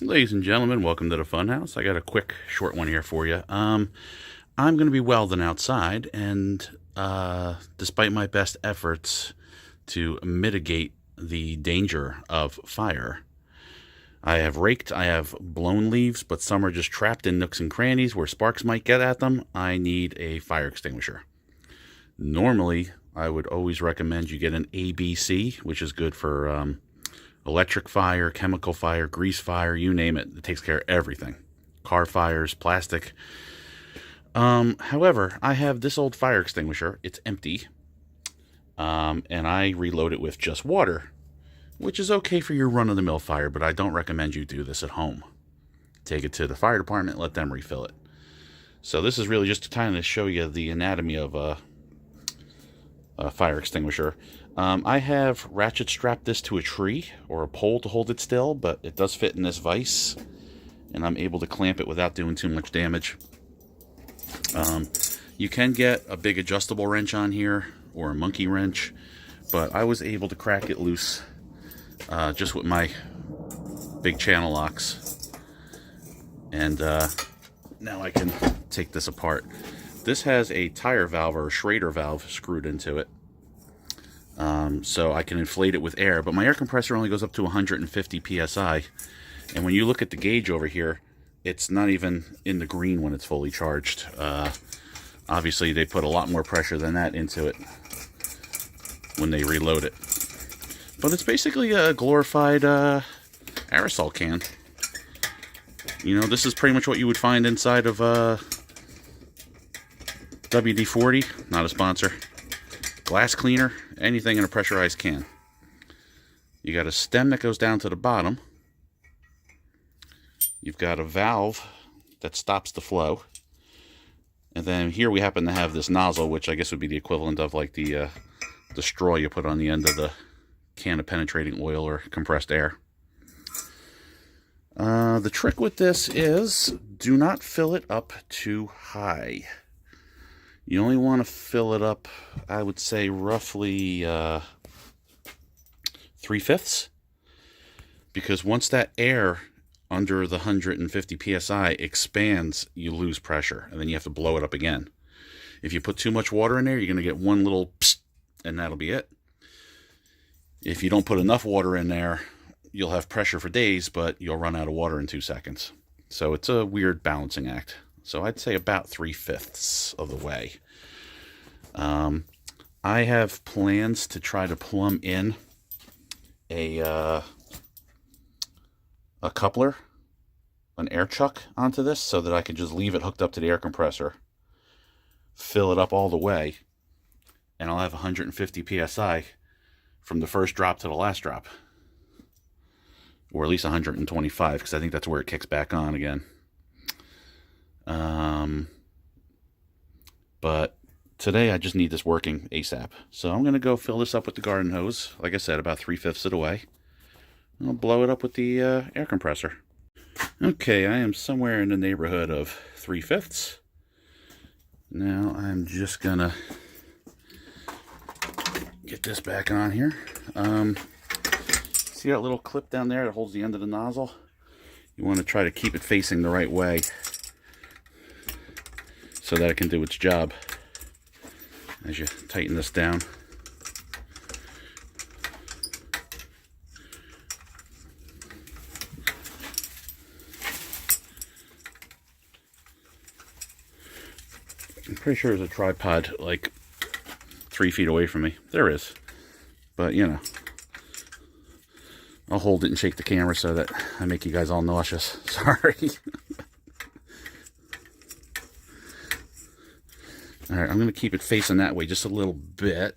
Ladies and gentlemen, welcome to the Funhouse. I got a quick, short one here for you. I'm going to be welding outside, and despite my best efforts to mitigate the danger of fire, I have raked, I have blown leaves, but some are just trapped in nooks and crannies where sparks might get at them. I need a fire extinguisher. Normally, I would always recommend you get an ABC, which is good for electric fire, chemical fire, grease fire, you name it. It takes care of everything. Car fires, plastic. However, I have this old fire extinguisher. It's empty. And I reload it with just water, which is okay for your run-of-the-mill fire, but I don't recommend you do this at home. Take it to the fire department, let them refill it. So this is really just to kind of show you the anatomy of a fire extinguisher. I have ratchet strapped this to a tree or a pole to hold it still, but it does fit in this vise, and I'm able to clamp it without doing too much damage. You can get a big adjustable wrench on here, or a monkey wrench, but I was able to crack it loose just with my big channel locks. And now I can take this apart. This has a tire valve or a Schrader valve screwed into it. So I can inflate it with air, but my air compressor only goes up to 150 psi, and when you look at the gauge over here, it's not even in the green when it's fully charged. Obviously they put a lot more pressure than that into it when they reload it, but it's basically a glorified aerosol can. You know, this is pretty much what you would find inside of WD-40, not a sponsor. Glass cleaner, anything in a pressurized can. You got a stem that goes down to the bottom. You've got a valve that stops the flow. And then here we happen to have this nozzle, which I guess would be the equivalent of like the straw you put on the end of the can of penetrating oil or compressed air. The trick with this is do not fill it up too high. You only want to fill it up, I would say, roughly 3/5, because once that air under the 150 psi expands, you lose pressure, and then you have to blow it up again. If you put too much water in there, you're going to get one little psst, and that'll be it. If you don't put enough water in there, you'll have pressure for days, but you'll run out of water in 2 seconds. So it's a weird balancing act. So I'd say about 3/5 of the way. I have plans to try to plumb in a coupler, an air chuck onto this, so that I can just leave it hooked up to the air compressor, fill it up all the way, and I'll have 150 psi from the first drop to the last drop. Or at least 125, because I think that's where it kicks back on again. But today I just need this working ASAP. So I'm going to go fill this up with the garden hose. Like I said, about 3/5 of the way. I'll blow it up with the air compressor. Okay, I am somewhere in the neighborhood of 3/5. Now I'm just going to get this back on here. See that little clip down there that holds the end of the nozzle? You want to try to keep it facing the right way so that it can do its job as you tighten this down. I'm pretty sure there's a tripod like 3 feet away from me. There is. But, you know, I'll hold it and shake the camera so that I make you guys all nauseous. Sorry. Alright, I'm going to keep it facing that way just a little bit,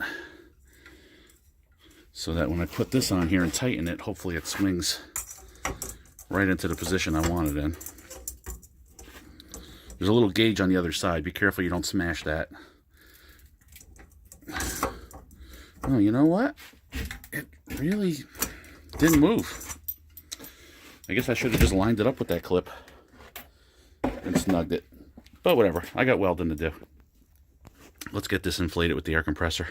so that when I put this on here and tighten it, hopefully it swings right into the position I want it in. There's a little gauge on the other side. Be careful you don't smash that. Oh, you know what? It really didn't move. I guess I should have just lined it up with that clip and snugged it. But whatever, I got welding to do. Let's get this inflated with the air compressor.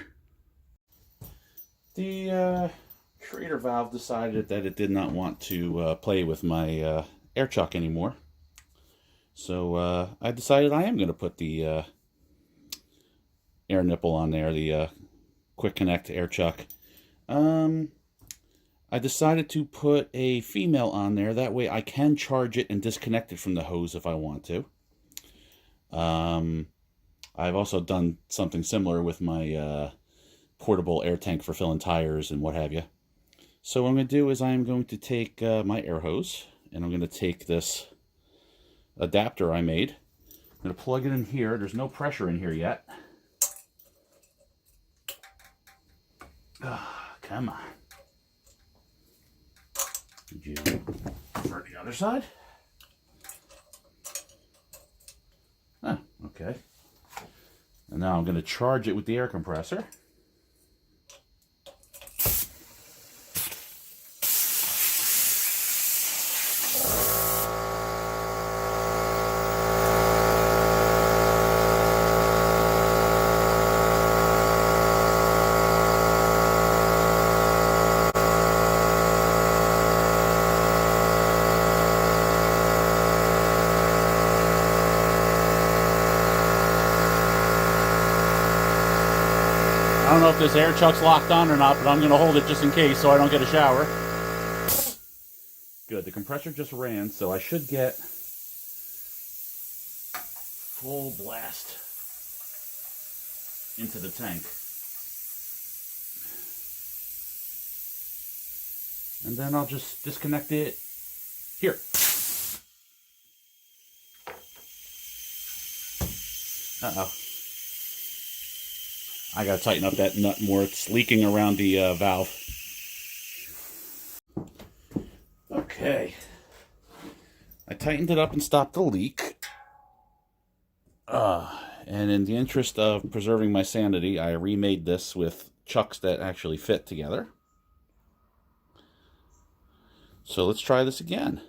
The Schrader valve decided that it did not want to play with my air chuck anymore. So I decided I am going to put the air nipple on there, the quick connect air chuck. I decided to put a female on there. That way I can charge it and disconnect it from the hose if I want to. I've also done something similar with my portable air tank for filling tires and what have you. So what I'm going to do is I'm going to take my air hose, and I'm going to take this adapter I made. I'm going to plug it in here. There's no pressure in here yet. Come on. Did you for the other side? Oh, okay. And now I'm going to charge it with the air compressor. I don't know if this air chuck's locked on or not, but I'm going to hold it just in case so I don't get a shower. Good, the compressor just ran, so I should get full blast into the tank. And then I'll just disconnect it here. Uh-oh. I gotta tighten up that nut more. It's leaking around the valve. Okay. I tightened it up and stopped the leak. And in the interest of preserving my sanity, I remade this with chucks that actually fit together. So let's try this again.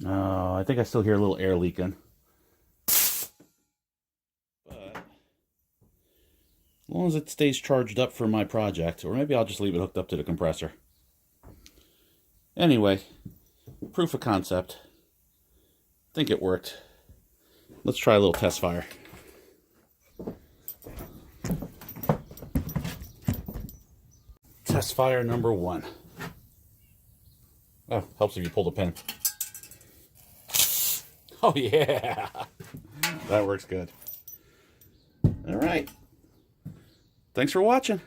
Oh, I think I still hear a little air leaking. But as long as it stays charged up for my project, or maybe I'll just leave it hooked up to the compressor. Anyway, proof of concept. I think it worked. Let's try a little test fire. Test fire number 1. Oh, helps if you pull the pin. Oh yeah, that works good. All right. Thanks for watching.